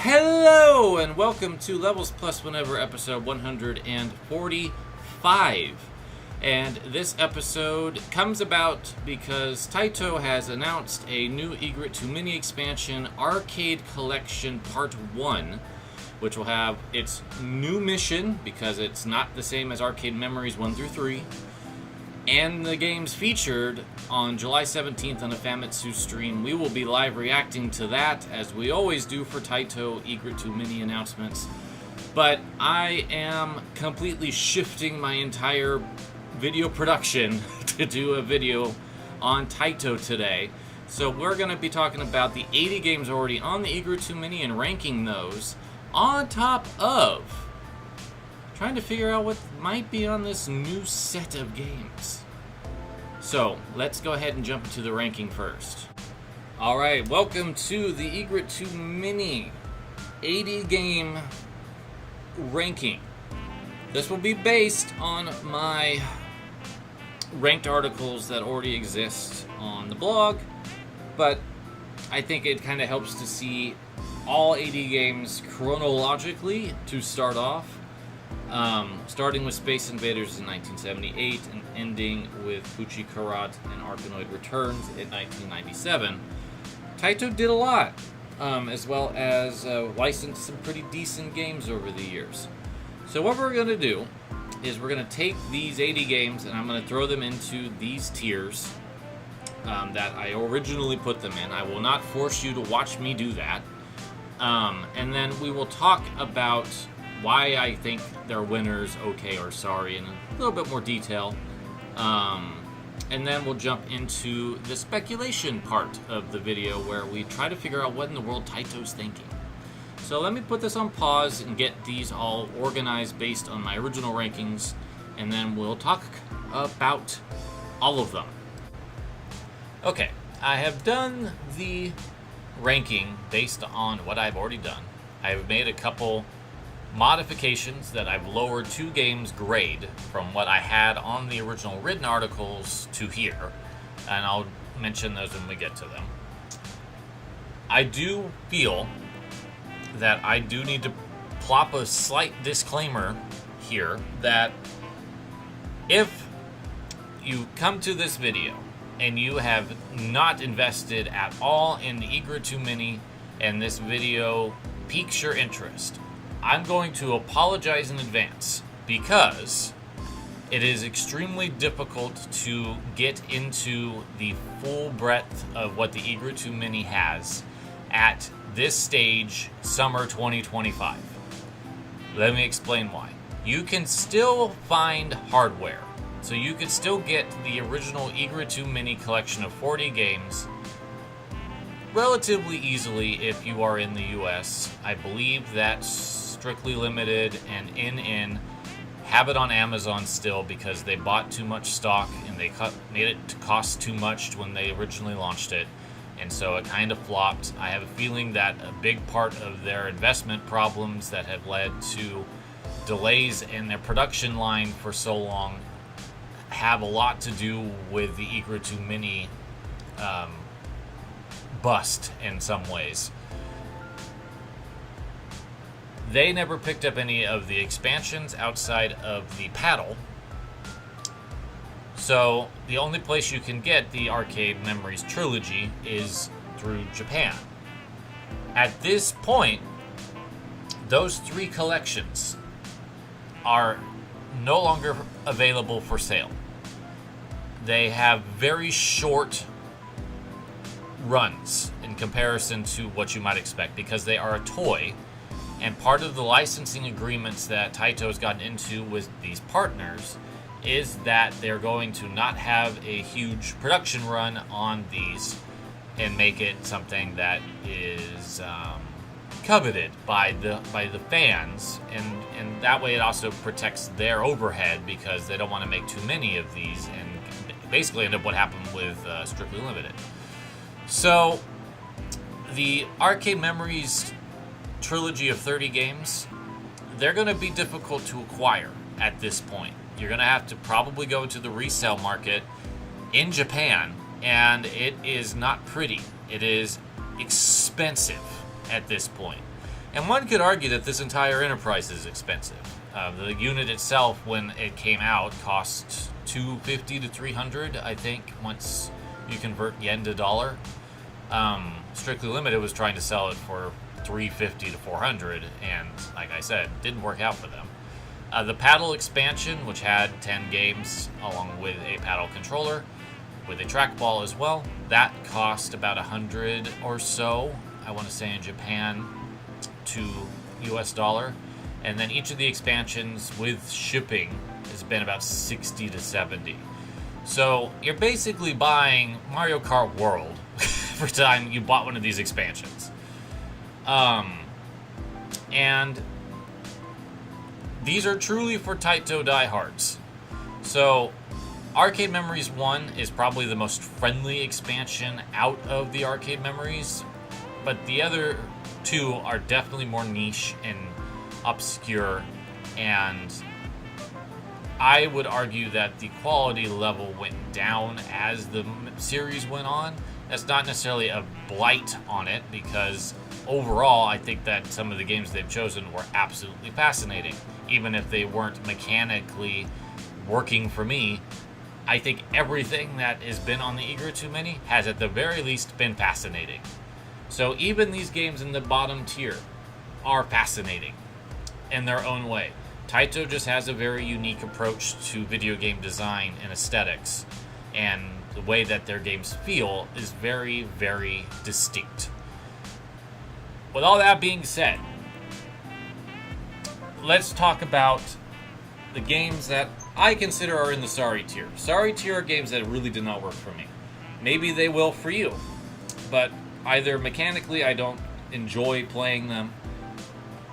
Hello and welcome to Levels Plus Whenever episode 145. And this episode comes about because Taito has announced a new Egret II Mini expansion, Arcade Collection Part 1, which will have its new mission, because it's not the same as Arcade Memories 1 through 3, and the games featured on July 17th on the Famitsu stream. We will be live reacting to that, as we always do for Taito Egret II Mini announcements. But I am completely shifting my entire video production to do a video on Taito today. So we're going to be talking about the 80 games already on the Egret II Mini and ranking those, on top of trying to figure out what might be on this new set of games. So let's go ahead and jump into the ranking first. Alright, welcome to the Egret II Mini 80 game ranking. This will be based on my ranked articles that already exist on the blog, but I think it kind of helps to see all 80 games chronologically to start off, starting with Space Invaders in 1978 and ending with Fuchi Karat and Arkanoid Returns in 1997. Taito did a lot, as well as licensed some pretty decent games over the years. So what we're going to do is we're going to take these 80 games and I'm going to throw them into these tiers that I originally put them in. I will not force you to watch me do that. And then we will talk about why I think they're winners, okay or sorry, in a little bit more detail. And then we'll jump into the speculation part of the video where we try to figure out what in the world Taito's thinking. So let me put this on pause and get these all organized based on my original rankings, and then we'll talk about all of them. Okay, I have done the ranking based on what I've already done. I've made a couple modifications that I've lowered 2 games grade from what I had on the original written articles to here, and I'll mention those when we get to them. I do feel that I do need to plop a slight disclaimer here that if you come to this video and you have not invested at all in the Egret II Mini and this video piques your interest, I'm going to apologize in advance, because it is extremely difficult to get into the full breadth of what the Egret II Mini has at this stage, summer 2025. Let me explain why. You can still find hardware. So you can still get the original Egret II Mini collection of 40 games relatively easily if you are in the US. I believe that Strictly Limited and NN have it on Amazon still because they bought too much stock and they made it to cost too much when they originally launched it. And so it kind of flopped. I have a feeling that a big part of their investment problems that have led to delays in their production line for so long have a lot to do with the Egret II Mini bust in some ways. They never picked up any of the expansions outside of the paddle. So the only place you can get the Arcade Memories trilogy is through Japan. At this point, those 3 collections are no longer available for sale. They have very short runs in comparison to what you might expect, because they are a toy, and part of the licensing agreements that Taito's gotten into with these partners is that they're going to not have a huge production run on these and make it something that is coveted by the fans, and that way it also protects their overhead, because they don't want to make too many of these and basically end up what happened with Strictly Limited. So the Arcade Memories trilogy of 30 games, they're going to be difficult to acquire at this point. You're going to have to probably go to the resale market in Japan, and it is not pretty. It is expensive at this point. And one could argue that this entire enterprise is expensive. The unit itself, when it came out, cost $250 to $300, I think, once you convert yen to dollar. Strictly Limited was trying to sell it for $350 to $400, and like I said, didn't work out for them. The paddle expansion, which had 10 games along with a paddle controller, with a trackball as well, that cost about $100 or so, I want to say in Japan, to US dollar. And then each of the expansions with shipping has been about $60 to $70. So you're basically buying Mario Kart World every time you bought one of these expansions. And these are truly for Taito diehards. So Arcade Memories 1 is probably the most friendly expansion out of the Arcade Memories, but the other two are definitely more niche and obscure, and I would argue that the quality level went down as the series went on. That's not necessarily a blight on it, because overall I think that some of the games they've chosen were absolutely fascinating. Even if they weren't mechanically working for me, I think everything that has been on the Egret II Mini has at the very least been fascinating. So even these games in the bottom tier are fascinating in their own way. Taito just has a very unique approach to video game design and aesthetics, and the way that their games feel is very, very distinct. With all that being said, let's talk about the games that I consider are in the sorry tier. Sorry tier are games that really did not work for me. Maybe they will for you, but either mechanically I don't enjoy playing them,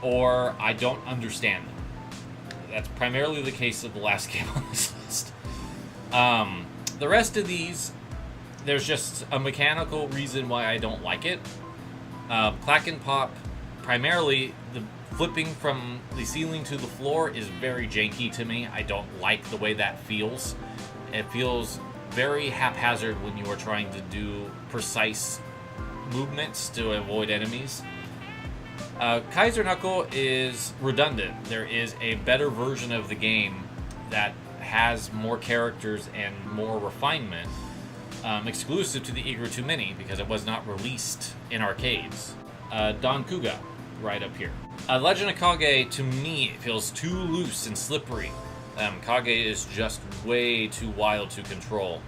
or I don't understand them. That's primarily the case of the last game on this list. The rest of these, there's just a mechanical reason why I don't like it. Clack and Pop, primarily the flipping from the ceiling to the floor is very janky to me. I don't like the way that feels. It feels very haphazard when you are trying to do precise movements to avoid enemies. Kaiser Knuckle is redundant. There is a better version of the game that has more characters and more refinement, exclusive to the Egret II Mini, because it was not released in arcades. Don Kuga, right up here. Legend of Kage, to me, feels too loose and slippery. Kage is just way too wild to control.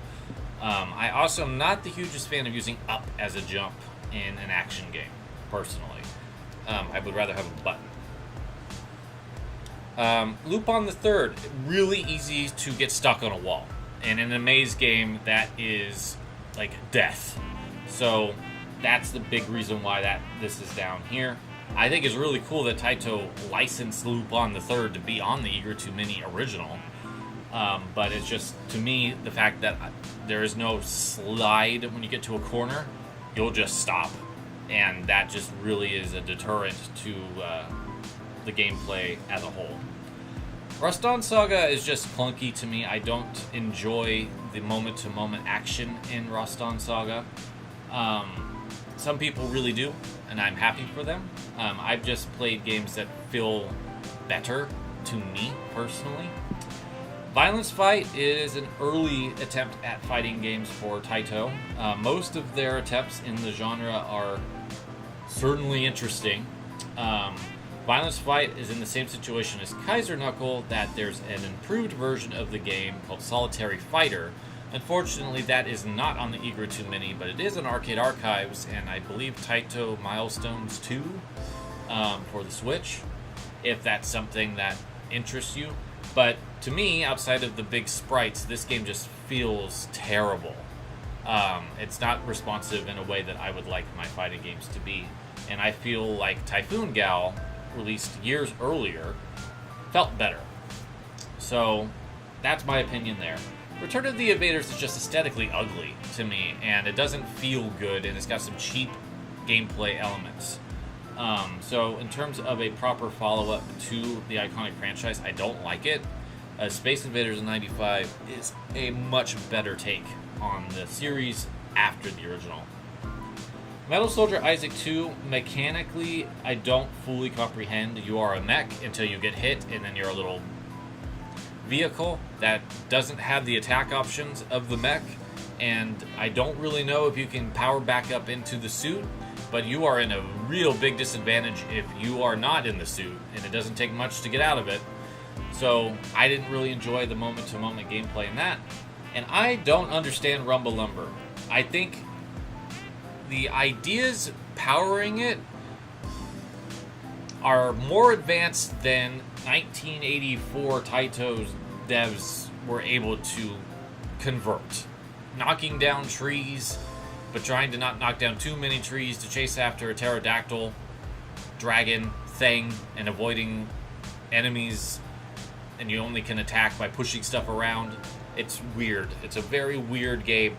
I also am not the hugest fan of using up as a jump in an action game, personally. I would rather have a button. Lupin the Third, really easy to get stuck on a wall. And in a maze game, that is like death. So that's the big reason why this is down here. I think it's really cool that Taito licensed Lupin the Third to be on the Egret II Mini original. But it's just, to me, the fact that there is no slide when you get to a corner, you'll just stop. And that just really is a deterrent to the gameplay as a whole. Ruston Saga is just clunky to me. I don't enjoy the moment-to-moment action in Ruston Saga. Some people really do, and I'm happy for them. I've just played games that feel better to me, personally. Violence Fight is an early attempt at fighting games for Taito. Most of their attempts in the genre are certainly interesting. Violence Fight is in the same situation as Kaiser Knuckle, that there's an improved version of the game called Solitary Fighter. Unfortunately, that is not on the Egret II Mini, but it is on Arcade Archives, and I believe Taito Milestones 2 for the Switch, if that's something that interests you. But to me, outside of the big sprites, this game just feels terrible. It's not responsive in a way that I would like my fighting games to be. And I feel like Typhoon Gal, released years earlier, felt better. So that's my opinion there. Return of the Invaders is just aesthetically ugly to me, and it doesn't feel good, and it's got some cheap gameplay elements. So in terms of a proper follow-up to the iconic franchise, I don't like it. Space Invaders in '95 is a much better take on the series after the original. Metal Soldier Isaac 2, mechanically, I don't fully comprehend. You are a mech until you get hit, and then you're a little vehicle that doesn't have the attack options of the mech, and I don't really know if you can power back up into the suit, but you are in a real big disadvantage if you are not in the suit, and it doesn't take much to get out of it. So I didn't really enjoy the moment-to-moment gameplay in that, and I don't understand Rumble Lumber. I think the ideas powering it are more advanced than 1984 Taito's devs were able to convert. Knocking down trees, but trying to not knock down too many trees to chase after a pterodactyl, dragon thing, and avoiding enemies, and you only can attack by pushing stuff around. It's weird. It's a very weird game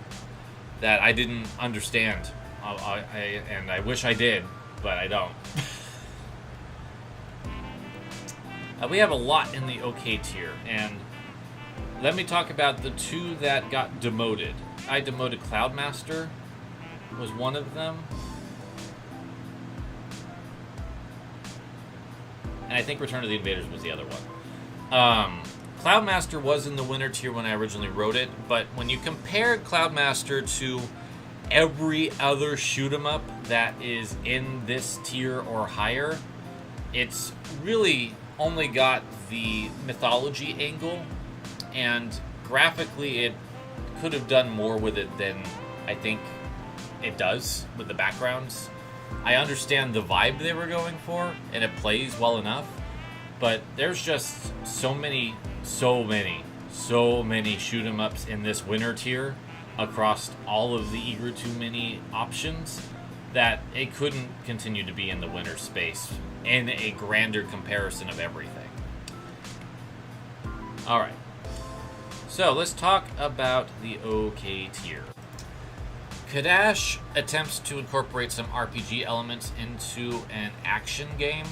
that I didn't understand. And I wish I did, but I don't. We have a lot in the OK tier, and let me talk about the two that got demoted. I demoted Cloudmaster, was one of them. And I think Return of the Invaders was the other one. Cloudmaster was in the winner tier when I originally wrote it, but when you compared Cloudmaster to every other shoot 'em up that is in this tier or higher, it's really only got the mythology angle, and graphically it could have done more with it than I think it does with the backgrounds. I understand the vibe they were going for, and it plays well enough, but there's just so many shoot 'em ups in this winner tier across all of the Egret II Mini options that it couldn't continue to be in the winner space in a grander comparison of everything. Alright, so let's talk about the OK tier. Kadash attempts to incorporate some RPG elements into an action game.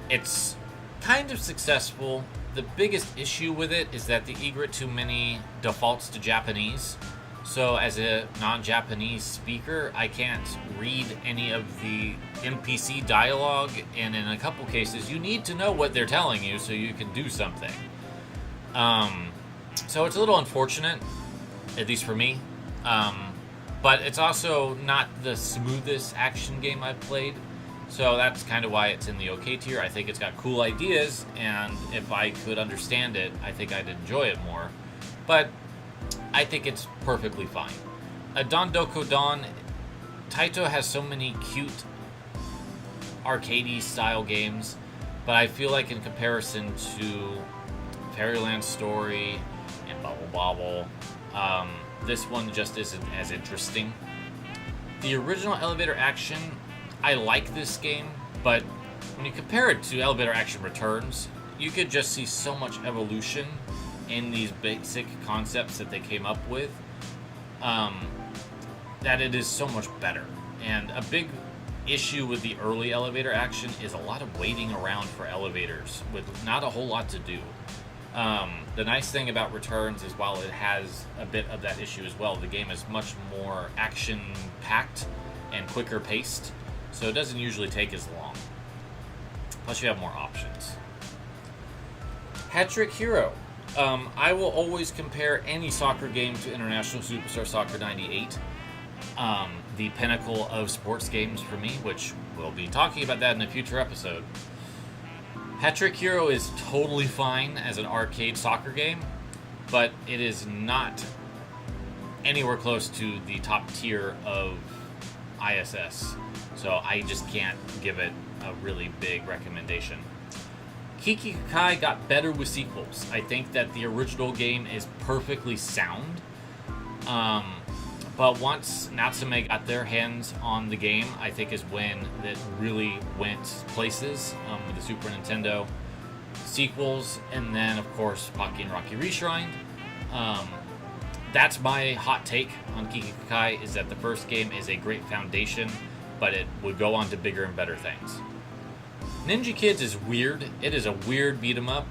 It's kind of successful. The biggest issue with it is that the Egret II Mini defaults to Japanese. So as a non-Japanese speaker, I can't read any of the NPC dialogue, and in a couple cases, you need to know what they're telling you so you can do something. So it's a little unfortunate, at least for me. But it's also not the smoothest action game I've played. So that's kind of why it's in the OK tier. I think it's got cool ideas, and if I could understand it, I think I'd enjoy it more. But I think it's perfectly fine. Don Doko Don, Taito has so many cute arcadey style games, but I feel like in comparison to Fairyland Story and Bubble Bobble, this one just isn't as interesting. The original Elevator Action, I like this game, but when you compare it to Elevator Action Returns, you could just see so much evolution in these basic concepts that they came up with, that it is so much better. And a big issue with the early Elevator Action is a lot of waiting around for elevators with not a whole lot to do. The nice thing about Returns is while it has a bit of that issue as well, the game is much more action-packed and quicker paced, so it doesn't usually take as long. Plus you have more options. Hat-Trick Hero. I will always compare any soccer game to International Superstar Soccer 98. The pinnacle of sports games for me, which we'll be talking about that in a future episode. Hat-Trick Hero is totally fine as an arcade soccer game, but it is not anywhere close to the top tier of ISS. So I just can't give it a really big recommendation. Kiki Kakai got better with sequels. I think that the original game is perfectly sound. But once Natsume got their hands on the game, I think is when it really went places with the Super Nintendo sequels, and then of course Pocky and Rocky Reshrined. That's my hot take on Kiki Kakai, is that the first game is a great foundation, but it would go on to bigger and better things. Ninja Kids is weird. It is a weird beat 'em up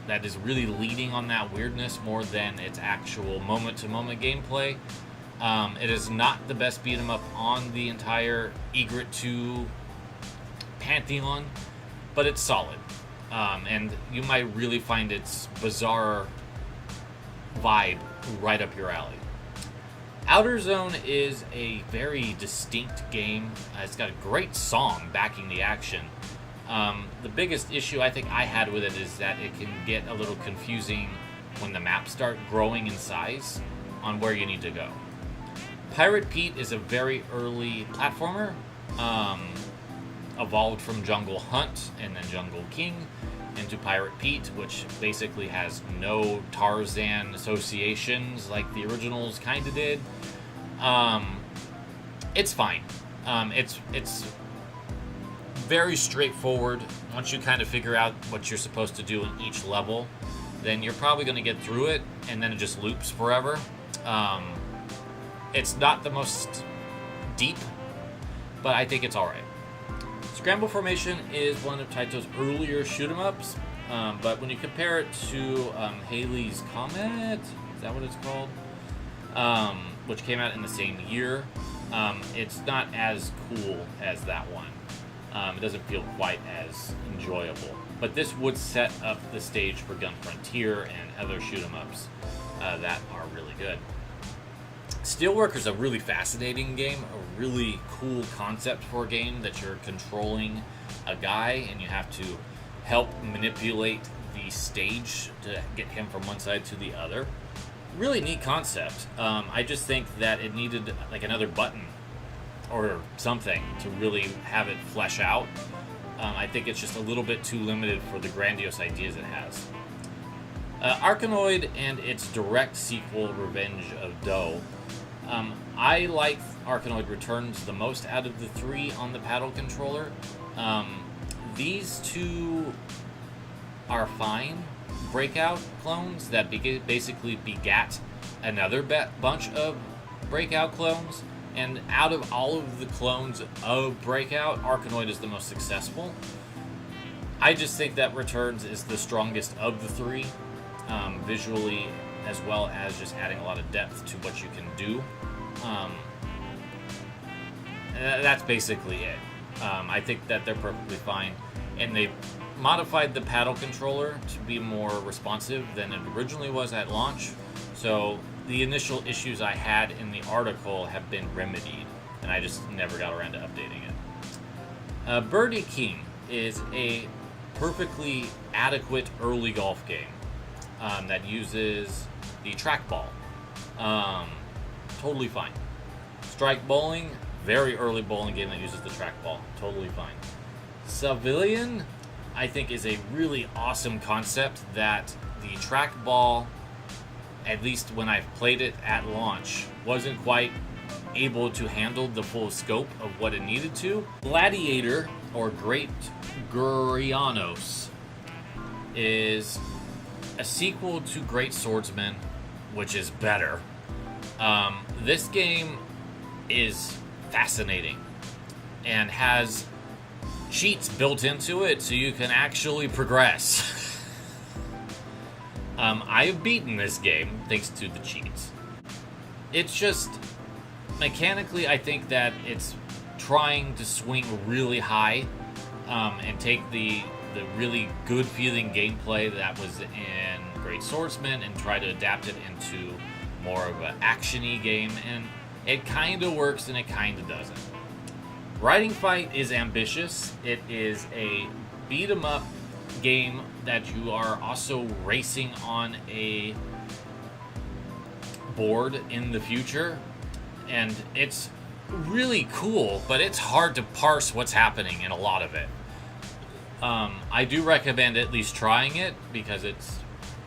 that is really leading on that weirdness more than its actual moment-to-moment gameplay. It is not the best beat 'em up on the entire Egret II pantheon, but it's solid. And you might really find its bizarre vibe right up your alley. Outer Zone is a very distinct game. It's got a great song backing the action. The biggest issue I think I had with it is that it can get a little confusing when the maps start growing in size on where you need to go. Pirate Pete is a very early platformer, evolved from Jungle Hunt and then Jungle King into Pirate Pete, which basically has no Tarzan associations like the originals kind of did. It's fine. It's very straightforward. Once you kind of figure out what you're supposed to do in each level, then you're probably going to get through it, and then it just loops forever. It's not the most deep, but I think it's alright. Scramble Formation is one of Taito's earlier shoot-'em-ups, but when you compare it to Halley's Comet, is that what it's called? Which came out in the same year, it's not as cool as that one. It doesn't feel quite as enjoyable. But this would set up the stage for Gun Frontier and other shoot-'em-ups that are really good. Steelworker's a really fascinating game, a really cool concept for a game that you're controlling a guy and you have to help manipulate the stage to get him from one side to the other. Really neat concept. I just think that it needed like another button or something to really have it flesh out. I think it's just a little bit too limited for the grandiose ideas it has. Arkanoid and its direct sequel, Revenge of Doe. I like Arkanoid Returns the most out of the three on the paddle controller. These two are fine Breakout clones that basically begat another bunch of Breakout clones. And out of all of the clones of Breakout, Arkanoid is the most successful. I just think that Returns is the strongest of the three, visually, as well as just adding a lot of depth to what you can do. That's basically it. I think that they're perfectly fine. And they modified the paddle controller to be more responsive than it originally was at launch. So the initial issues I had in the article have been remedied, and I just never got around to updating it. Birdie King is a perfectly adequate early golf game that uses the trackball. Totally fine. Strike Bowling, very early bowling game that uses the trackball. Totally fine. Civilian, I think, is a really awesome concept that the trackball, at least when I've played it at launch, wasn't quite able to handle the full scope of what it needed to. Gladiator, or Great Gurianos, is a sequel to Great Swordsman, which is better. This game is fascinating and has cheats built into it so you can actually progress. I have beaten this game thanks to the cheats. It's just, mechanically, I think that it's trying to swing really high and take the really good feeling gameplay that was in Great Swordsman and try to adapt it into more of an action-y game, and it kind of works and it kind of doesn't. Riding Fight is ambitious. It is a beat-em-up game that you are also racing on a board in the future, and it's really cool, but it's hard to parse what's happening in a lot of it. I do recommend at least trying it because it's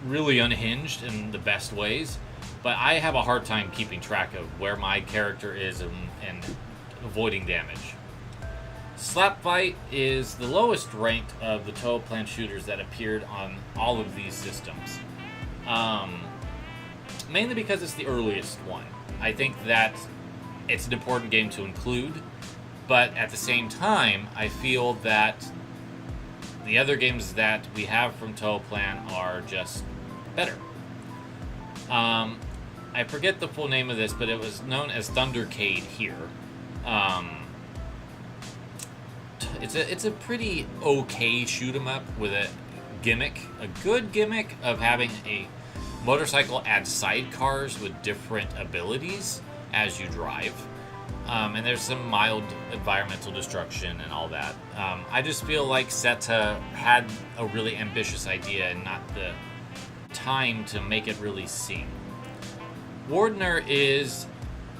really unhinged in the best ways, but I have a hard time keeping track of where my character is and avoiding damage. Slap Fight is the lowest ranked of the Toho Plan shooters that appeared on all of these systems. Mainly because it's the earliest one. I think that it's an important game to include, but at the same time, I feel that the other games that we have from Toho Plan are just better. I forget the full name of this, but it was known as Thundercade here. It's a pretty okay shoot 'em up with a good gimmick of having a motorcycle add sidecars with different abilities as you drive. And there's some mild environmental destruction and all that. I just feel like Seta had a really ambitious idea and not the time to make it really sing. Wardner is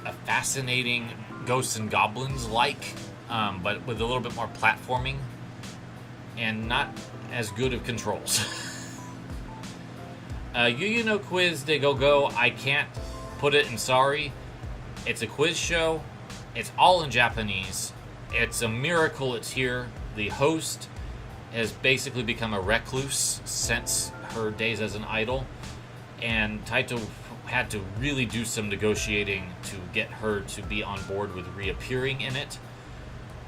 a fascinating Ghosts and Goblins but with a little bit more platforming and not as good of controls. Yu no Quiz de Go Go, I can't put it in sorry. It's a quiz show. It's all in Japanese. It's a miracle it's here. The host has basically become a recluse since her days as an idol, and Taito had to really do some negotiating to get her to be on board with reappearing in it.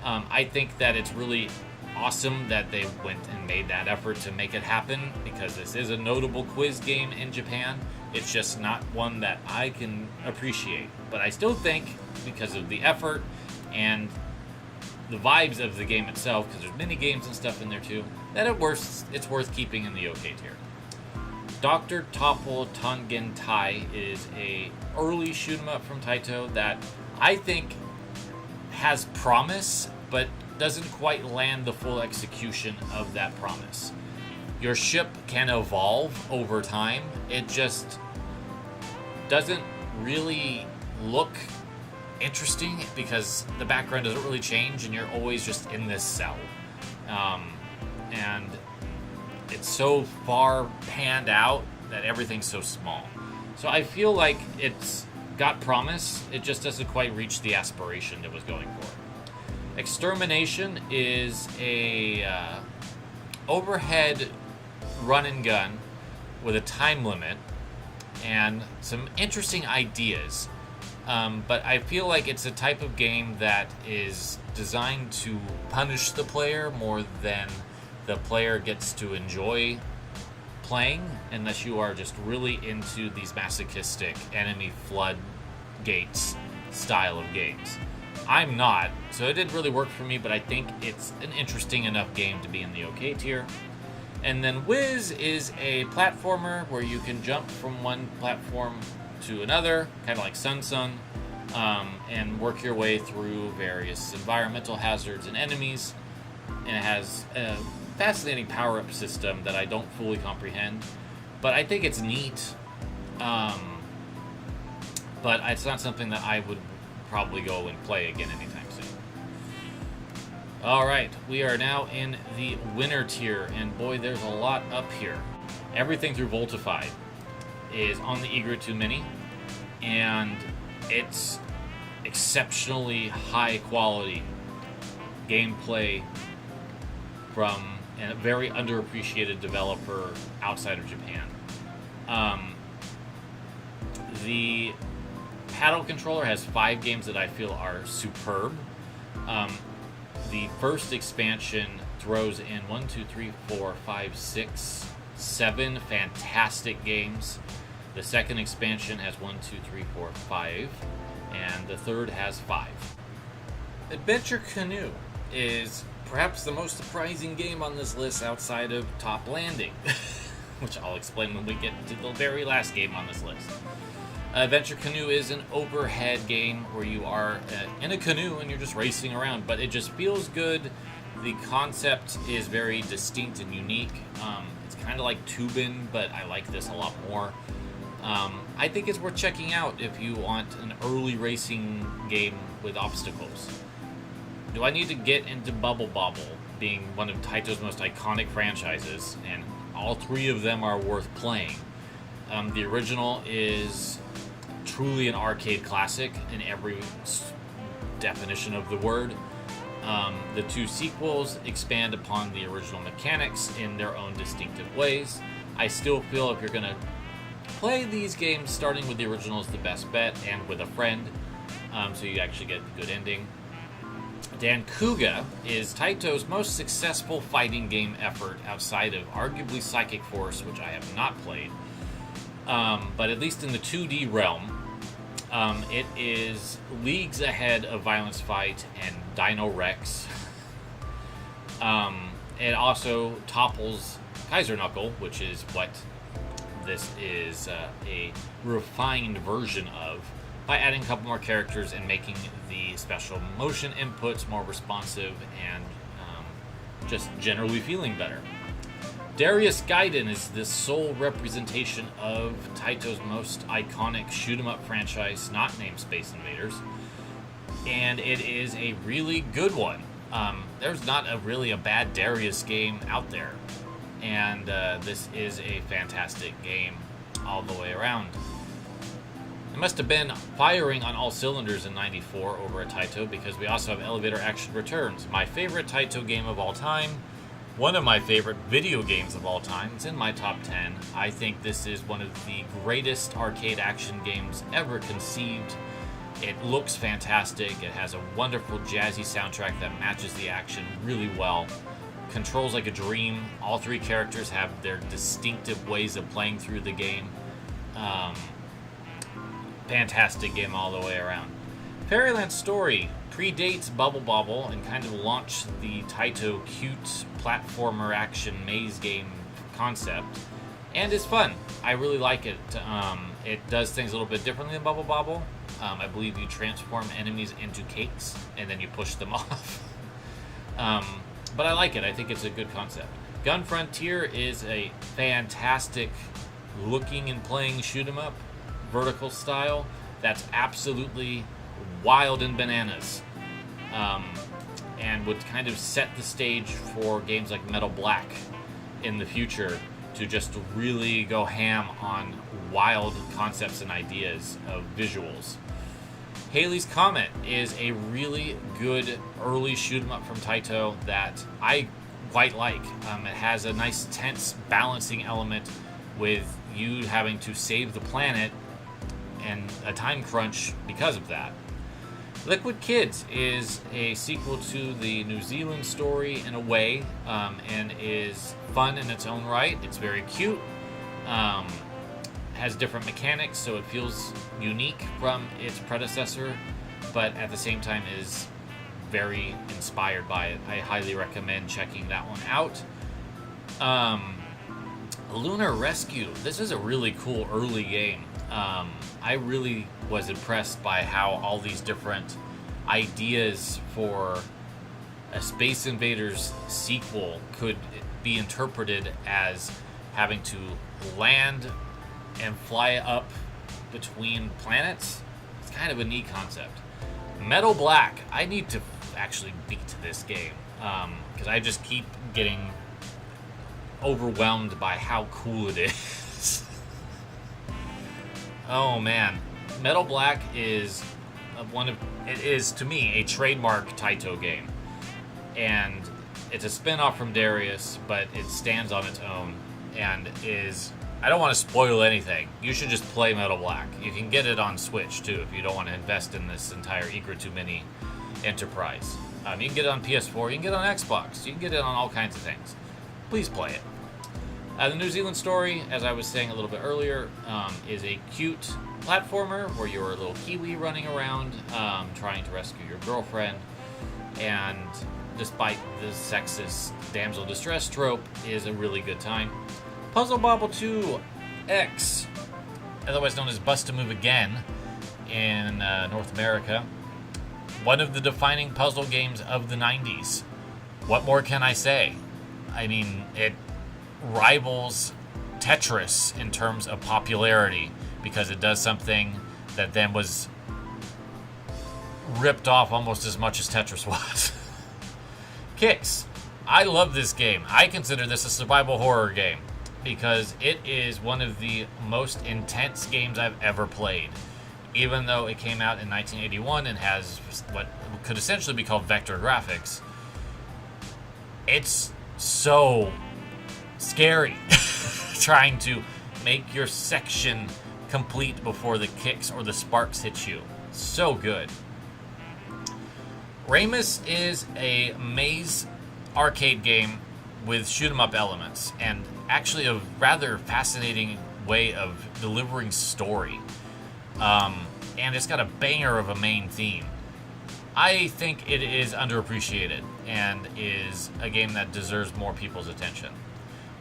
I think that it's really awesome that they went and made that effort to make it happen, because this is a notable quiz game in Japan. It's just not one that I can appreciate. But I still think, because of the effort and the vibes of the game itself, because there's mini games and stuff in there too, that it's worth keeping in the OK tier. Dr. Topple Tongentai is a early shoot 'em up from Taito that I think has promise, but doesn't quite land the full execution of that promise. Your ship can evolve over time. It just doesn't really look interesting because the background doesn't really change and you're always just in this cell. And it's so far panned out that everything's so small. So I feel like it's got promise, it just doesn't quite reach the aspiration it was going for. Extermination is a overhead run and gun with a time limit and some interesting ideas. But I feel like it's a type of game that is designed to punish the player more than the player gets to enjoy playing, unless you are just really into these masochistic enemy floodgates style of games. I'm not, so it didn't really work for me, but I think it's an interesting enough game to be in the OK tier. And then Wiz is a platformer where you can jump from one platform to another, kind of like Sun, and work your way through various environmental hazards and enemies. And it has a fascinating power-up system that I don't fully comprehend, but I think it's neat. But it's not something that I would probably go and play again anytime soon. Alright, we are now in the winner tier, and boy, there's a lot up here. Everything through Voltified is on the Egret II Mini, and it's exceptionally high quality gameplay from a very underappreciated developer outside of Japan. The paddle controller has 5 games that I feel are superb. The first expansion throws in 7 fantastic games. The second expansion has 5, and the third has 5. Adventure Canoe is perhaps the most surprising game on this list outside of Top Landing, which I'll explain when we get to the very last game on this list. Adventure Canoe is an overhead game where you are in a canoe and you're just racing around, but it just feels good. The concept is very distinct and unique. It's kind of like Tubin, but I like this a lot more. I think it's worth checking out if you want an early racing game with obstacles. Do I need to get into Bubble Bobble, being one of Taito's most iconic franchises, and all 3 of them are worth playing. The original is truly an arcade classic in every definition of the word. The 2 sequels expand upon the original mechanics in their own distinctive ways. I still feel if you're going to play these games, starting with the original is the best bet, and with a friend, so you actually get the good ending. Dankuga is Taito's most successful fighting game effort outside of arguably Psychic Force, which I have not played. But at least in the 2D realm, It is leagues ahead of Violence Fight and Dino Rex. It also topples Kaiser Knuckle, which is what this is a refined version of, by adding a couple more characters and making the special motion inputs more responsive and just generally feeling better. Darius Gaiden is the sole representation of Taito's most iconic shoot-'em-up franchise, not named Space Invaders, and it is a really good one. There's not really a bad Darius game out there, and this is a fantastic game all the way around. It must have been firing on all cylinders in '94 over at Taito, because we also have Elevator Action Returns, my favorite Taito game of all time, one of my favorite video games of all time. It's in my top 10. I think this is one of the greatest arcade action games ever conceived. It looks fantastic. It has a wonderful jazzy soundtrack that matches the action really well. Controls like a dream. All three characters have their distinctive ways of playing through the game. Fantastic game all the way around. Fairyland Story predates Bubble Bobble and kind of launched the Taito cute platformer action maze game concept, and it's fun. I really like it. It does things a little bit differently than Bubble Bobble. I believe you transform enemies into cakes and then you push them off. But I like it. I think it's a good concept. Gun Frontier is a fantastic looking and playing shoot 'em up, vertical style, that's absolutely wild and bananas, and would kind of set the stage for games like Metal Black in the future to just really go ham on wild concepts and ideas of visuals. Halley's Comet is a really good early shoot 'em up from Taito that I quite like. It has a nice tense balancing element with you having to save the planet and a time crunch because of that. Liquid Kids is a sequel to the New Zealand story in a way, and is fun in its own right. It's very cute, has different mechanics, so it feels unique from its predecessor, but at the same time is very inspired by it. I highly recommend checking that one out. Lunar Rescue. This is a really cool early game. I really was impressed by how all these different ideas for a Space Invaders sequel could be interpreted as having to land and fly up between planets. It's kind of a neat concept. Metal Black. I need to actually beat this game because I just keep getting overwhelmed by how cool it is. Oh man, Metal Black is it is to me a trademark Taito game, and it's a spin-off from Darius, but it stands on its own and is, I don't want to spoil anything. You should just play Metal Black. You can get it on Switch too if you don't want to invest in this entire Egret II Mini enterprise. You can get it on PS4, you can get it on Xbox, you can get it on all kinds of things. Please play it. The New Zealand story, as I was saying a little bit earlier, is a cute platformer where you're a little Kiwi running around trying to rescue your girlfriend, and despite the sexist damsel distress trope, is a really good time. Puzzle Bobble 2 X, otherwise known as Bust a Move Again in North America, one of the defining puzzle games of the 90s. What more can I say? I mean, it rivals Tetris in terms of popularity because it does something that then was ripped off almost as much as Tetris was. Kicks. I love this game. I consider this a survival horror game because it is one of the most intense games I've ever played. Even though it came out in 1981 and has what could essentially be called vector graphics, it's so scary trying to make your section complete before the kicks or the sparks hit you. So good. Ramus is a maze arcade game with shoot 'em up elements, and actually a rather fascinating way of delivering story. and it's got a banger of a main theme. I think it is underappreciated and is a game that deserves more people's attention.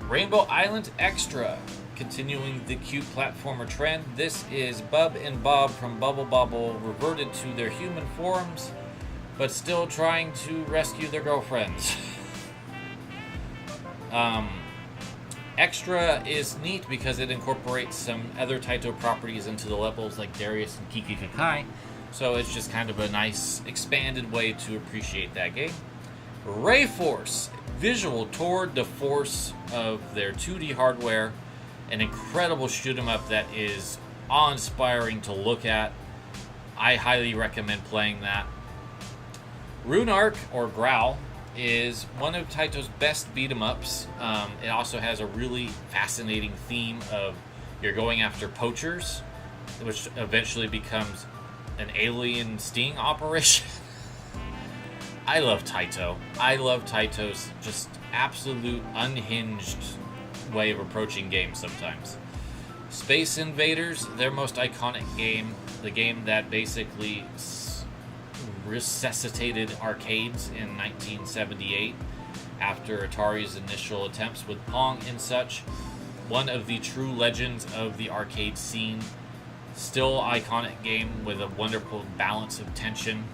Rainbow Island Extra, continuing the cute platformer trend. This is Bub and Bob from Bubble Bobble reverted to their human forms, but still trying to rescue their girlfriends. Extra is neat because it incorporates some other Taito properties into the levels like Darius and Kiki Kakai, so it's just kind of a nice expanded way to appreciate that game. Ray Force, visual tour de force of their 2D hardware, an incredible shoot 'em up that is awe-inspiring to look at. I highly recommend playing that. Rune Arc, or Growl, is one of Taito's best beat 'em ups. It also has a really fascinating theme of you're going after poachers, which eventually becomes an alien sting operation. I love Taito. I love Taito's just absolute unhinged way of approaching games sometimes. Space Invaders, their most iconic game, the game that basically resuscitated arcades in 1978 after Atari's initial attempts with Pong and such. One of the true legends of the arcade scene. Still iconic game with a wonderful balance of tension.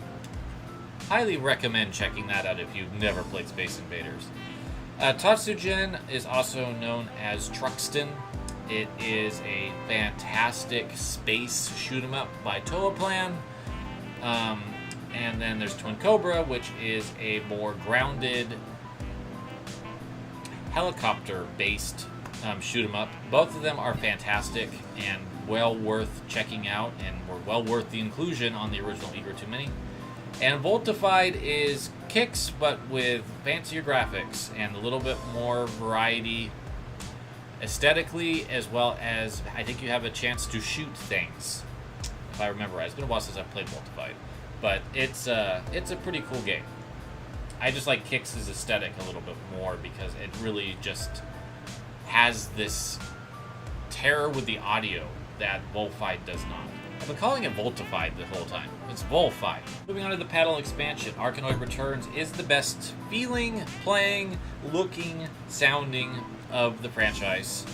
Highly recommend checking that out if you've never played Space Invaders. Tatsugen is also known as Truxton. It is a fantastic space shoot 'em up by Toaplan. And then there's Twin Cobra, which is a more grounded helicopter-based shoot 'em up. Both of them are fantastic and well worth checking out, and were well worth the inclusion on the original Egret II Mini. And Voltified is kicks, but with fancier graphics and a little bit more variety aesthetically, as well as I think you have a chance to shoot things, if I remember right. It's been a while since I've played Voltified, but it's a pretty cool game. I just like Kix' aesthetic a little bit more because it really just has this terror with the audio that Voltified does not. I've been calling it Voltified the whole time. It's Voltified. Moving on to the paddle expansion, Arkanoid Returns is the best feeling, playing, looking, sounding of the franchise.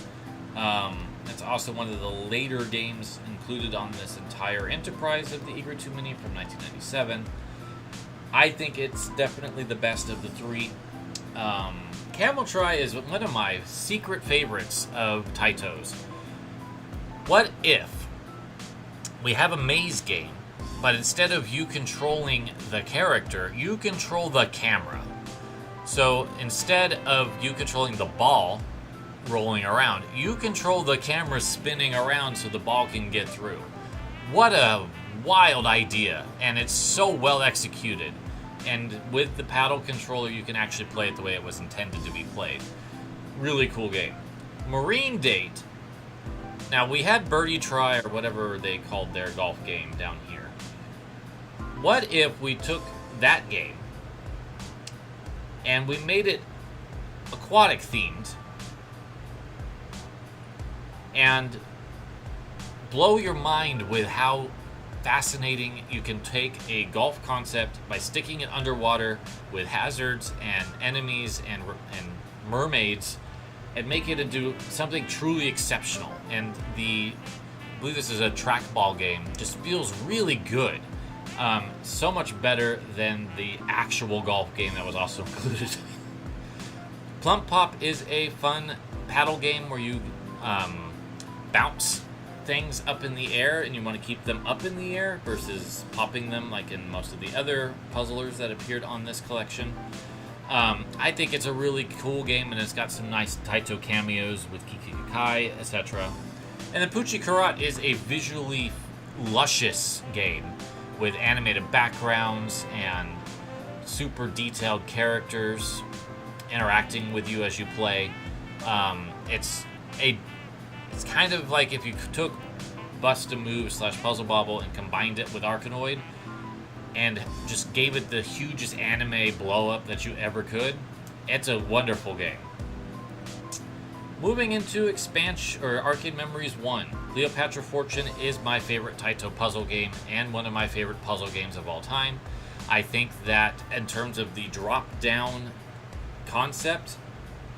It's also one of the later games included on this entire enterprise of the Egret II Mini from 1997. I think it's definitely the best of the three. Camel Try is one of my secret favorites of Taito's. What if we have a maze game, but instead of you controlling the character, you control the camera? So instead of you controlling the ball rolling around, you control the camera spinning around so the ball can get through. What a wild idea, and it's so well executed. And with the paddle controller, you can actually play it the way it was intended to be played. Really cool game. Marine Date. Now, we had Birdie Try, or whatever they called their golf game down here. What if we took that game and we made it aquatic themed and blow your mind with how fascinating you can take a golf concept by sticking it underwater with hazards and enemies and mermaids and make it into something truly exceptional. And I believe this is a trackball game, just feels really good. So much better than the actual golf game that was also included. Plump Pop is a fun paddle game where you bounce things up in the air, and you want to keep them up in the air versus popping them like in most of the other puzzlers that appeared on this collection. I think it's a really cool game, and it's got some nice Taito cameos with Kiki Kakai, etc. And then Pucci Karat is a visually luscious game with animated backgrounds and super detailed characters interacting with you as you play. It's kind of like if you took Bust-A-Move / Puzzle Bobble and combined it with Arkanoid and just gave it the hugest anime blow-up that you ever could. It's a wonderful game. Moving into expansion or Arcade Memories 1, Cleopatra Fortune is my favorite Taito puzzle game and one of my favorite puzzle games of all time. I think that in terms of the drop-down concept,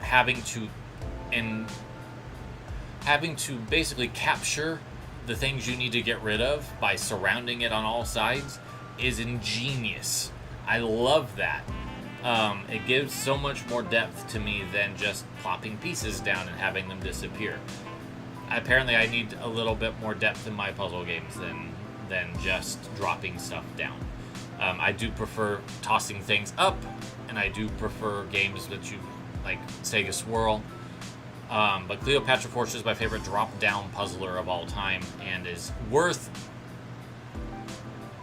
having to basically capture the things you need to get rid of by surrounding it on all sides is ingenious. I love that. It gives so much more depth to me than just plopping pieces down and having them disappear. Apparently I need a little bit more depth in my puzzle games than just dropping stuff down. I do prefer tossing things up, and I do prefer games that you like Sega Swirl. But Cleopatra Fortune is my favorite drop-down puzzler of all time and is worth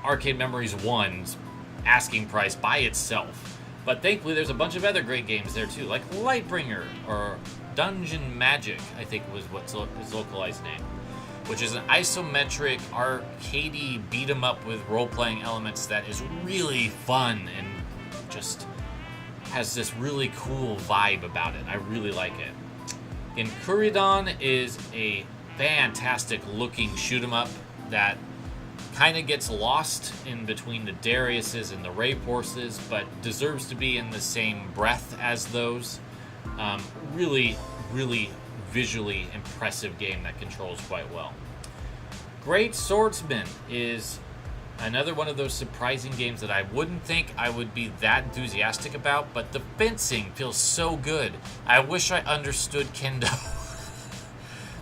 Arcade Memories 1's asking price by itself. But thankfully, there's a bunch of other great games there too, like Lightbringer or Dungeon Magic, I think was what's its localized name, which is an isometric, arcadey beat-em-up with role-playing elements that is really fun and just has this really cool vibe about it. I really like it. Inkuridon is a fantastic-looking shoot-em-up that kind of gets lost in between the Dariuses and the Rayforces, but deserves to be in the same breath as those. Really, really visually impressive game that controls quite well. Great Swordsman is another one of those surprising games that I wouldn't think I would be that enthusiastic about, but the fencing feels so good. I wish I understood Kendo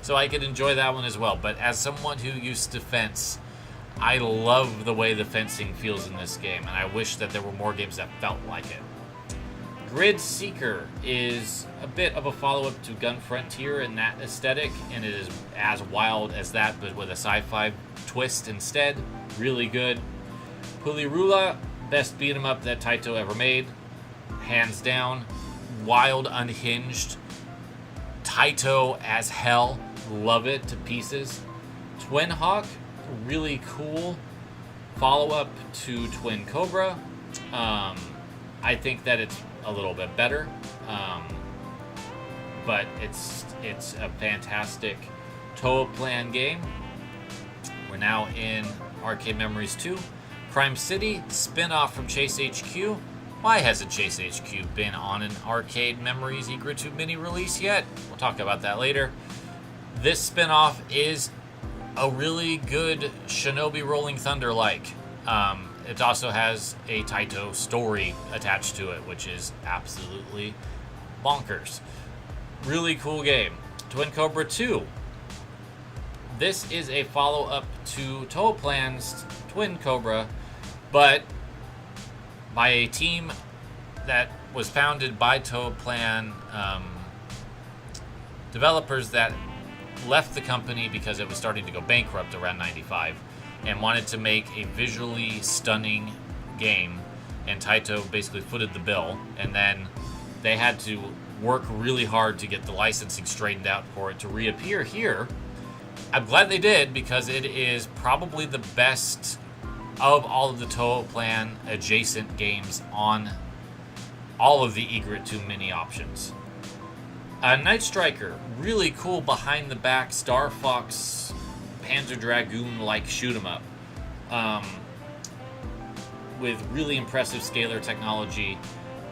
so I could enjoy that one as well. But as someone who used to fence, I love the way the fencing feels in this game, and I wish that there were more games that felt like it. Grid Seeker is a bit of a follow-up to Gun Frontier in that aesthetic, and it is as wild as that, but with a sci-fi twist instead. Really good. Pulirula, best beat-em-up that Taito ever made. Hands down. Wild, unhinged. Taito as hell. Love it to pieces. Twin Hawk, really cool follow-up to Twin Cobra. I think that it's a little bit better, but it's a fantastic Toa Plan game. We're now in Arcade Memories 2. Crime City, spin-off from Chase HQ. Why hasn't Chase HQ been on an Arcade Memories Egret II Mini release yet? We'll talk about that later. This spin-off is a really good Shinobi Rolling Thunder-like. It also has a Taito story attached to it, which is absolutely bonkers. Really cool game. Twin Cobra 2. This is a follow-up to Toa Plan's Twin Cobra, but by a team that was founded by Toa Plan developers that left the company because it was starting to go bankrupt around 95 and wanted to make a visually stunning game, and Taito basically footed the bill, and then they had to work really hard to get the licensing straightened out for it to reappear here. I'm glad they did, because it is probably the best of all of the Toa Plan adjacent games on all of the Egret II Mini options. Night Striker, really cool behind-the-back Star Fox Panzer Dragoon-like shoot-'em-up, with really impressive scalar technology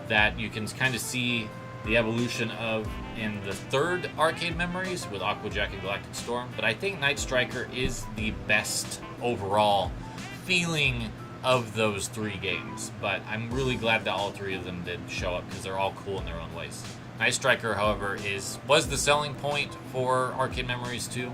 that you can kind of see the evolution of in the third Arcade Memories with Aquajack and Galactic Storm. But I think Night Striker is the best overall feeling of those three games. But I'm really glad that all three of them did show up, because they're all cool in their own ways. Night Striker, however, was the selling point for Arcade Memories 2.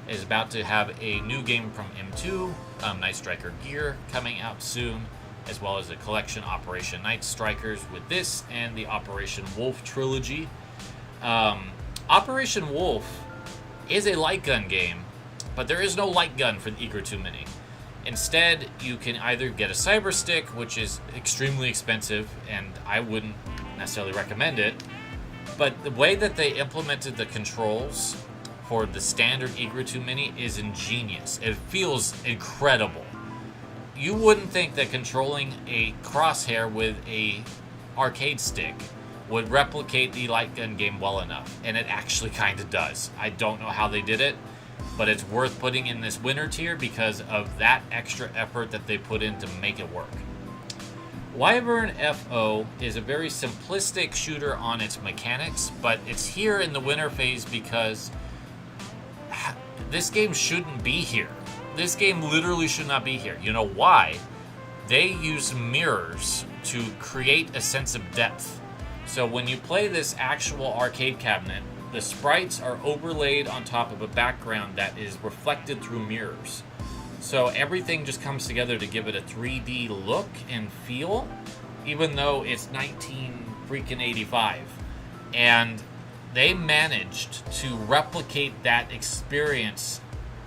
Is about to have a new game from M2, Night Striker Gear, coming out soon, as well as a collection, Operation Night Strikers, with this and the Operation Wolf trilogy. Operation Wolf is a light gun game, but there is no light gun for the Egret II Mini. Instead, you can either get a cyber stick, which is extremely expensive, and I wouldn't necessarily recommend it, but the way that they implemented the controls for the standard Egret II Mini is ingenious. It feels incredible. You wouldn't think that controlling a crosshair with a arcade stick would replicate the light gun game well enough, and it actually kind of does. I don't know how they did it, but it's worth putting in this winner tier because of that extra effort that they put in to make it work. Wyvern FO is a very simplistic shooter on its mechanics, but it's here in the winner phase because this game shouldn't be here. This game literally should not be here. You know why? They use mirrors to create a sense of depth. So when you play this actual arcade cabinet, the sprites are overlaid on top of a background that is reflected through mirrors. So everything just comes together to give it a 3D look and feel, even though it's 1985. And they managed to replicate that experience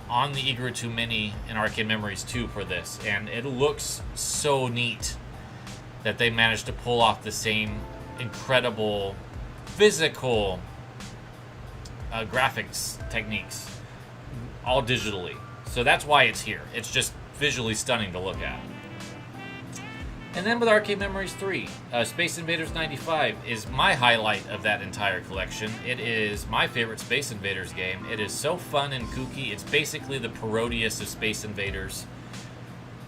on the Egret II Mini and Arcade Memories 2 for this. And it looks so neat that they managed to pull off the same incredible physical graphics techniques, all digitally. So that's why it's here. It's just visually stunning to look at. And then with Arcade Memories 3, Space Invaders 95 is my highlight of that entire collection. It is my favorite Space Invaders game. It is so fun and kooky. It's basically the Parodius of Space Invaders,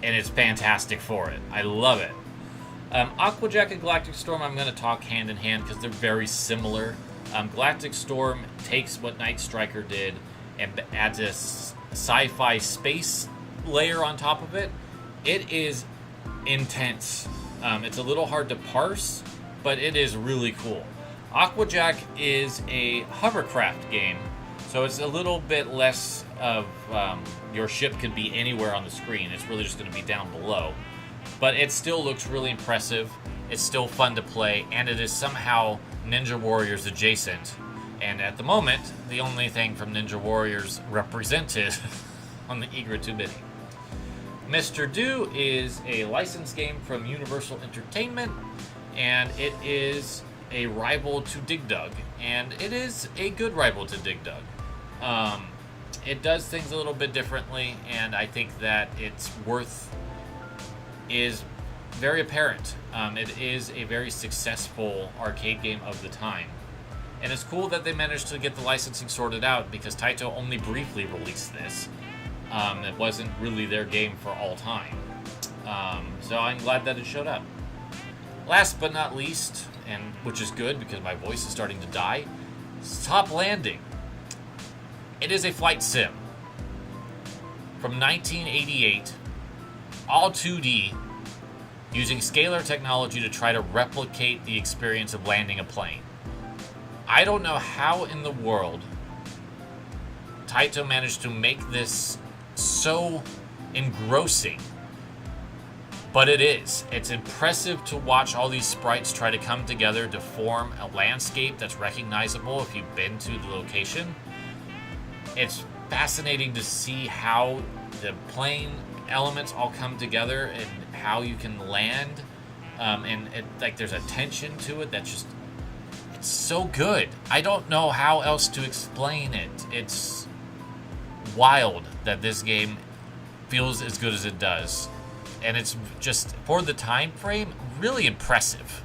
and it's fantastic for it. I love it. Aquajack and Galactic Storm I'm going to talk hand in hand because they're very similar. Galactic Storm takes what Night Striker did and adds a sci-fi space layer on top of it. It is intense. It's a little hard to parse, but it is really cool. Aquajack is a hovercraft game, so it's a little bit less of your ship can be anywhere on the screen. It's really just going to be down below, but it still looks really impressive. It's still fun to play, and it is somehow Ninja Warriors adjacent. And at the moment, the only thing from Ninja Warriors represented on the Egret II Mini. Mr. Do is a licensed game from Universal Entertainment, and it is a rival to Dig Dug, and it is a good rival to Dig Dug. It does things a little bit differently, and I think that its worth is very apparent. It is a very successful arcade game of the time. And it's cool that they managed to get the licensing sorted out because Taito only briefly released this. It wasn't really their game for all time. So I'm glad that it showed up. Last but not least, and which is good because my voice is starting to die, Top Landing. It is a flight sim from 1988, all 2D, using scalar technology to try to replicate the experience of landing a plane. I don't know how in the world Taito managed to make this so engrossing, but it is. It's impressive to watch all these sprites try to come together to form a landscape that's recognizable if you've been to the location. It's fascinating to see how the plane elements all come together and how you can land, and there's a tension to it that's just so good. I don't know how else to explain it. It's wild that this game feels as good as it does, and it's just, for the time frame, really impressive.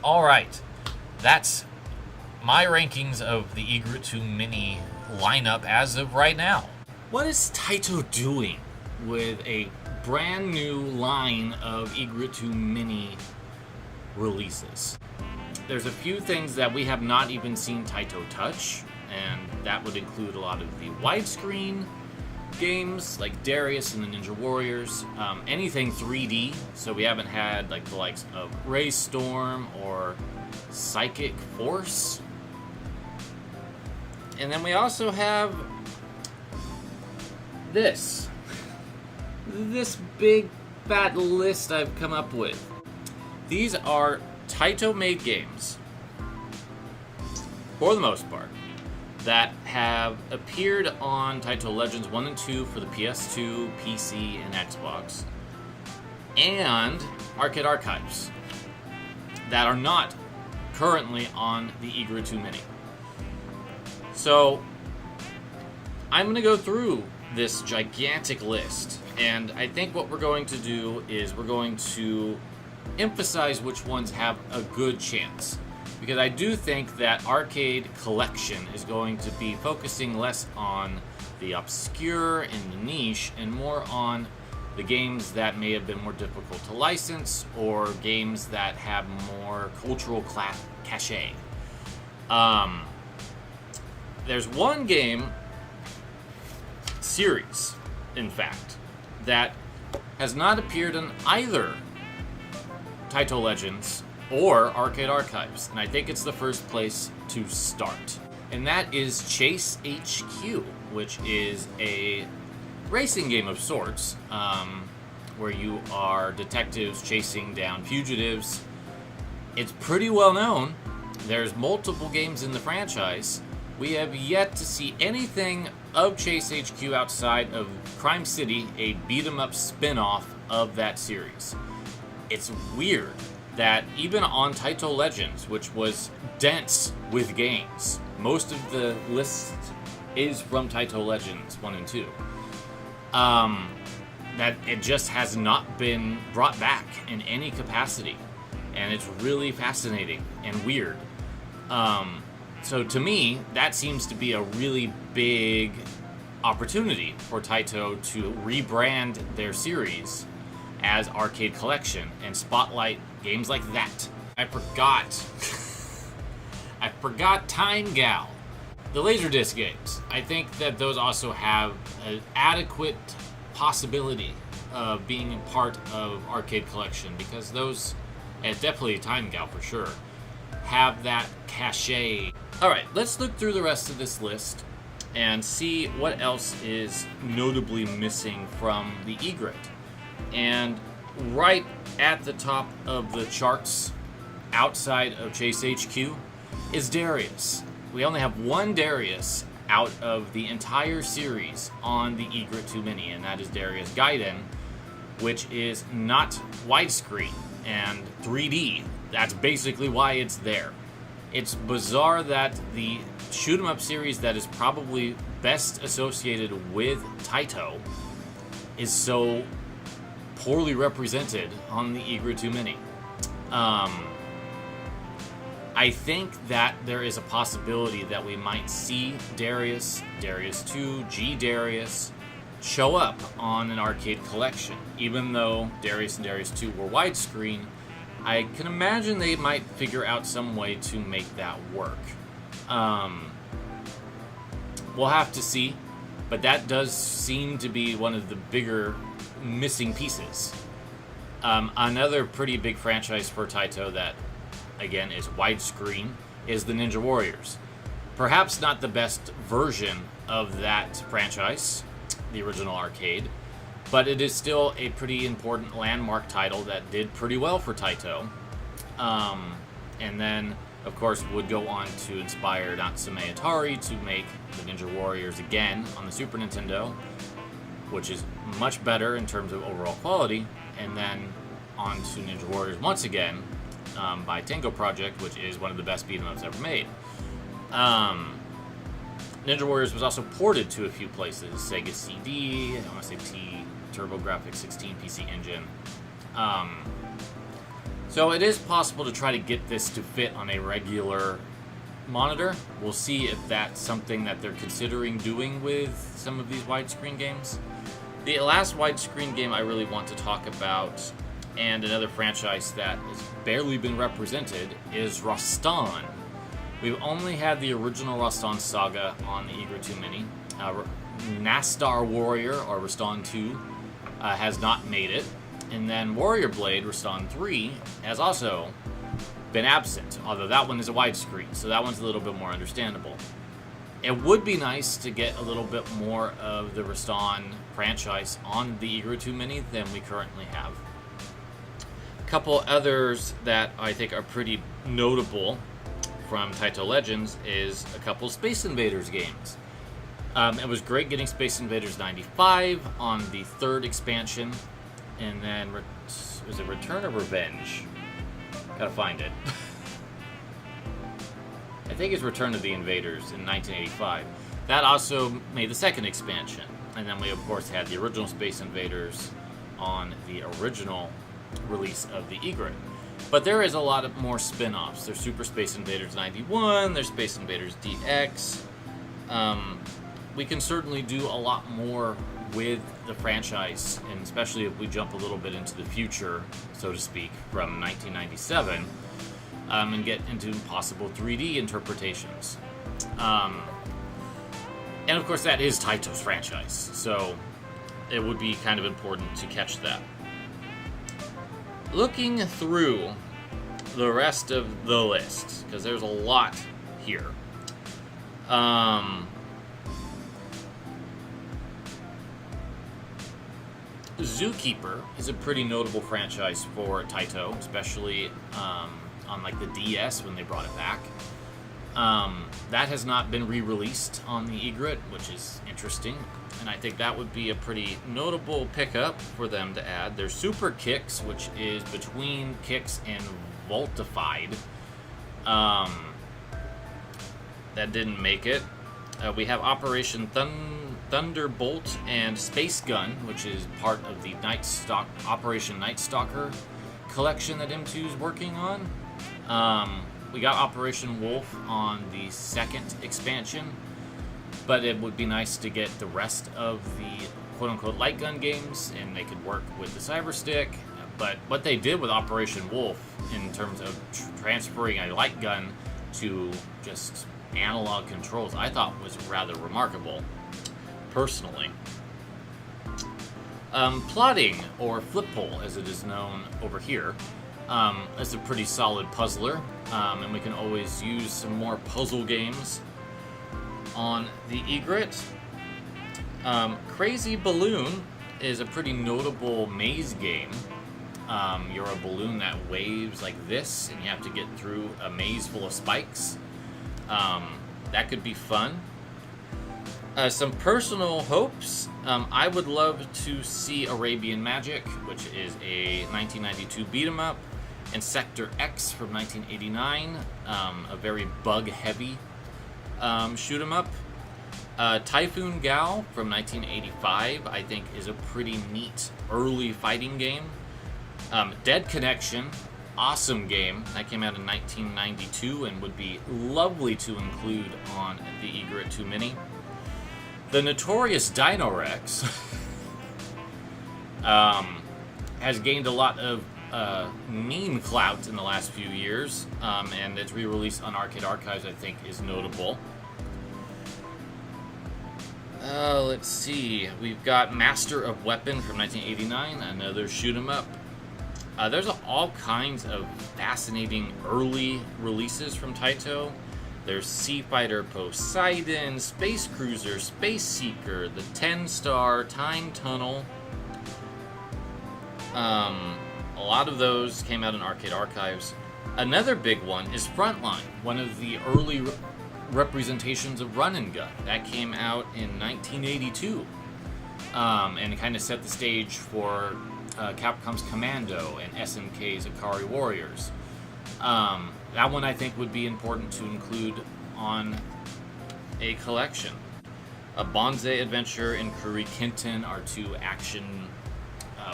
All right, that's my rankings of the Egret II Mini lineup as of right now. What is Taito doing with a brand new line of Egret II Mini releases? There's a few things that we have not even seen Taito touch, and that would include a lot of the widescreen games like Darius and the Ninja Warriors, anything 3D, so we haven't had like the likes of Ray Storm or Psychic Force. And then we also have this big fat list I've come up with. These are Taito made games, for the most part, that have appeared on Taito Legends 1 and 2 for the PS2, PC, and Xbox, and Arcade Archives that are not currently on the Egret II Mini. So I'm going to go through this gigantic list, and I think what we're going to do is we're going to emphasize which ones have a good chance, because I do think that Arcade Collection is going to be focusing less on the obscure and the niche and more on the games that may have been more difficult to license or games that have more cultural cachet. There's one game series, in fact, that has not appeared in either Taito Legends or Arcade Archives, and I think it's the first place to start. And that is Chase HQ, which is a racing game of sorts, where you are detectives chasing down fugitives. It's pretty well known. There's multiple games in the franchise. We have yet to see anything of Chase HQ outside of Crime City, a beat-em-up spin-off of that series. It's weird that even on Taito Legends, which was dense with games, most of the list is from Taito Legends 1 and 2, that it just has not been brought back in any capacity. And it's really fascinating and weird. So to me, that seems to be a really big opportunity for Taito to rebrand their series as Arcade Collection and spotlight games like that. I forgot Time Gal. The Laserdisc games. I think that those also have an adequate possibility of being a part of Arcade Collection, because those, and definitely Time Gal for sure, have that cachet. Alright, let's look through the rest of this list and see what else is notably missing from the Egret. And right at the top of the charts, outside of Chase HQ, is Darius. We only have one Darius out of the entire series on the Egret II Mini, and that is Darius Gaiden, which is not widescreen and 3D. That's basically why it's there. It's bizarre that the shoot 'em up series that is probably best associated with Taito is so poorly represented on the Egret II Mini. I think that there is a possibility that we might see Darius, Darius 2, G Darius show up on an Arcade Collection. Even though Darius and Darius 2 were widescreen, I can imagine they might figure out some way to make that work. We'll have to see, but that does seem to be one of the bigger missing pieces. Another pretty big franchise for Taito that, again, is widescreen is the Ninja Warriors. Perhaps not the best version of that franchise, the original arcade, but it is still a pretty important landmark title that did pretty well for Taito. And then, of course, would go on to inspire Natsume Atari to make the Ninja Warriors again on the Super Nintendo, which is much better in terms of overall quality, and then on to Ninja Warriors once again by Tango Project, which is one of the best beat-em-ups ever made. Ninja Warriors was also ported to a few places, Sega CD, I want to say TurboGrafx 16 PC Engine. So it is possible to try to get this to fit on a regular monitor. We'll see if that's something that they're considering doing with some of these widescreen games. The last widescreen game I really want to talk about, and another franchise that has barely been represented, is Rastan. We've only had the original Rastan Saga on the Egret II Mini. Nastar Warrior, or Rastan 2, has not made it. And then Warrior Blade, Rastan 3, has also been absent, although that one is a widescreen, so that one's a little bit more understandable. It would be nice to get a little bit more of the Rastan franchise on the Egret II Mini than we currently have. A couple others that I think are pretty notable from Taito Legends is a couple Space Invaders games. It was great getting Space Invaders 95 on the third expansion, and then was it Return or Revenge? Gotta find it. I think it's Return of the Invaders in 1985. That also made the second expansion, and then we of course had the original Space Invaders on the original release of the Egret. But there is a lot of more spin-offs. There's Super Space Invaders 91, there's Space Invaders DX. We can certainly do a lot more with the franchise, and especially if we jump a little bit into the future, so to speak, from 1997, and get into possible 3D interpretations. And of course that is Taito's franchise, so it would be kind of important to catch that. Looking through the rest of the list, because there's a lot here. Zookeeper is a pretty notable franchise for Taito, especially on like the DS when they brought it back. That has not been re-released on the Egret, which is interesting, and I think that would be a pretty notable pickup for them to add. There's Super Kicks, which is between Kicks and Voltified. That didn't make it. We have Operation Thunderbolt and Space Gun, which is part of the Operation Night Stalker collection that M2 is working on. We got Operation Wolf on the second expansion, but it would be nice to get the rest of the quote-unquote light gun games, and they could work with the Cyber Stick. But what they did with Operation Wolf in terms of transferring a light gun to just analog controls, I thought was rather remarkable, personally. Plotting, or Flip Hole as it is known over here, is a pretty solid puzzler, and we can always use some more puzzle games on the Egret. Crazy Balloon is a pretty notable maze game. You're a balloon that waves like this, and you have to get through a maze full of spikes. That could be fun. Some personal hopes. I would love to see Arabian Magic, which is a 1992 beat-em-up, and Sector X from 1989, a very bug-heavy shoot-em-up. Typhoon Gal from 1985, I think, is a pretty neat early fighting game. Dead Connection, awesome game. That came out in 1992 and would be lovely to include on the Egret II Mini. The notorious Dino Rex has gained a lot of meme clout in the last few years, and its re-release on Arcade Archives, I think, is notable. Let's see. We've got Master of Weapon from 1989, another shoot-'em-up. There's all kinds of fascinating early releases from Taito. There's Sea Fighter Poseidon, Space Cruiser, Space Seeker, the 10-star Time Tunnel. A lot of those came out in Arcade Archives. Another big one is Frontline, one of the early representations of Run and Gun. That came out in 1982, and it kind of set the stage for Capcom's Commando and SNK's Akari Warriors. That one I think would be important to include on a collection. A Bonsai Adventure and Kuri Kinten are two action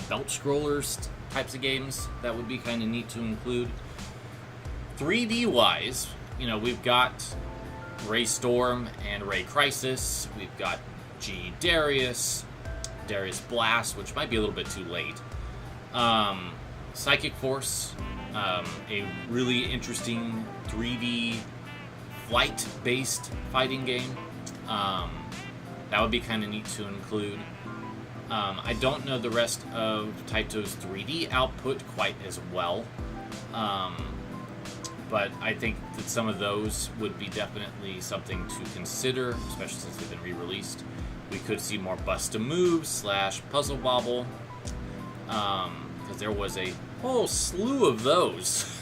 belt scrollers types of games that would be kind of neat to include. 3D wise, we've got Ray Storm and Ray Crisis. We've got G Darius, Darius Blast, which might be a little bit too late. Psychic Force, a really interesting 3D flight-based fighting game. That would be kind of neat to include. I don't know the rest of Taito's 3D output quite as well, but I think that some of those would be definitely something to consider, especially since they've been re-released. We could see more Bust-A-Move / Puzzle Bobble, because there was a whole slew of those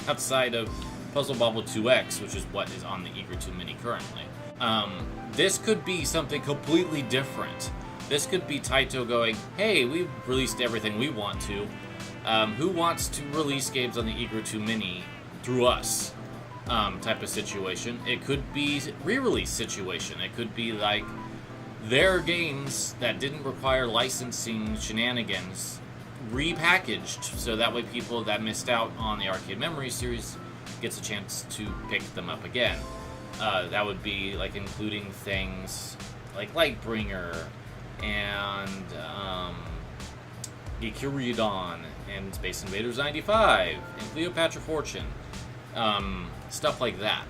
outside of Puzzle Bobble 2X, which is what is on the Egret II Mini currently. This could be something completely different. This could be Taito going, hey, we've released everything we want to. Who wants to release games on the Egret II Mini through us? Type of situation. It could be re-release situation. It could be like their games that didn't require licensing shenanigans repackaged, so that way people that missed out on the Arcade Memories series gets a chance to pick them up again. That would be like including things like Lightbringer and Gekiridon and Space Invaders 95 and Cleopatra Fortune, stuff like that.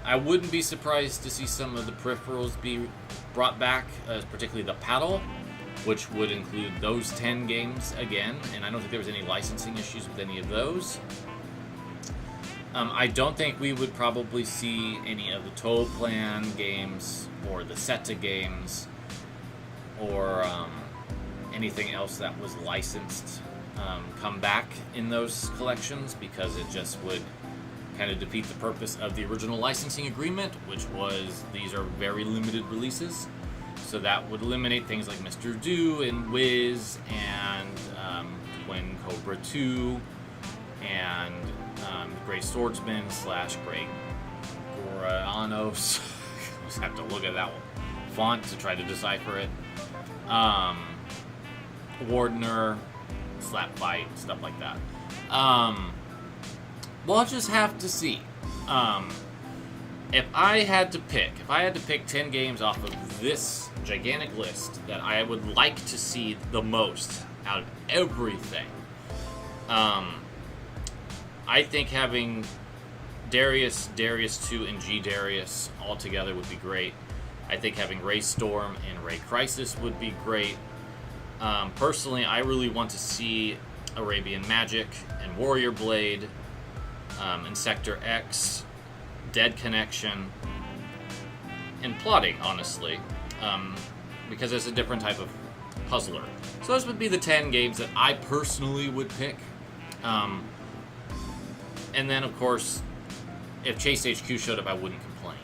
I wouldn't be surprised to see some of the peripherals be brought back, particularly the paddle, which would include those 10 games again, and I don't think there was any licensing issues with any of those. I don't think we would probably see any of the Toll Plan games or the SETA games or anything else that was licensed come back in those collections, because it just would kind of defeat the purpose of the original licensing agreement, which was these are very limited releases. So that would eliminate things like Mr. Do and Wiz and Twin Cobra 2 and Grey Swordsman / Grey Goranos. Just have to look at that font to try to decipher it. Wardener, Slap Fight, stuff like that. We'll just have to see. If I had to pick 10 games off of this gigantic list that I would like to see the most out of everything, I think having Darius, Darius 2, and G Darius all together would be great. I think having Ray Storm and Ray Crisis would be great. Personally, I really want to see Arabian Magic and Warrior Blade, and Sector X, Dead Connection, and Plotting, honestly, because it's a different type of puzzler. So those would be the 10 games that I personally would pick. And then, of course, if Chase HQ showed up, I wouldn't complain.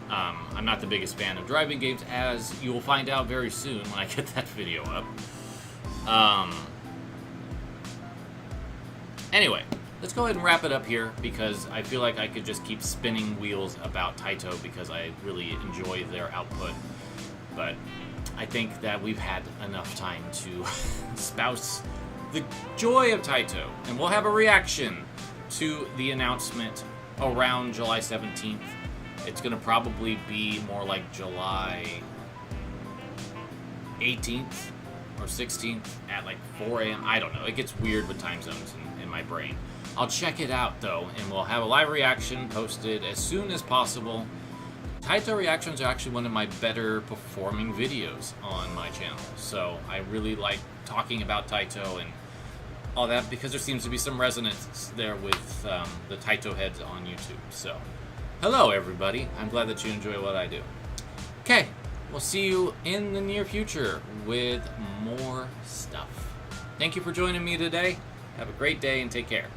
I'm not the biggest fan of driving games, as you will find out very soon when I get that video up. Anyway, let's go ahead and wrap it up here, because I feel like I could just keep spinning wheels about Taito because I really enjoy their output. But I think that we've had enough time to espouse the joy of Taito, and we'll have a reaction to the announcement around July 17th. It's going to probably be more like July 18th or 16th at like 4 a.m. I don't know. It gets weird with time zones in my brain. I'll check it out, though, and we'll have a live reaction posted as soon as possible. Taito reactions are actually one of my better performing videos on my channel, so I really like talking about Taito and all that, because there seems to be some resonance there with the Taito heads on YouTube. So, hello everybody. I'm glad that you enjoy what I do. Okay, we'll see you in the near future with more stuff. Thank you for joining me today. Have a great day and take care.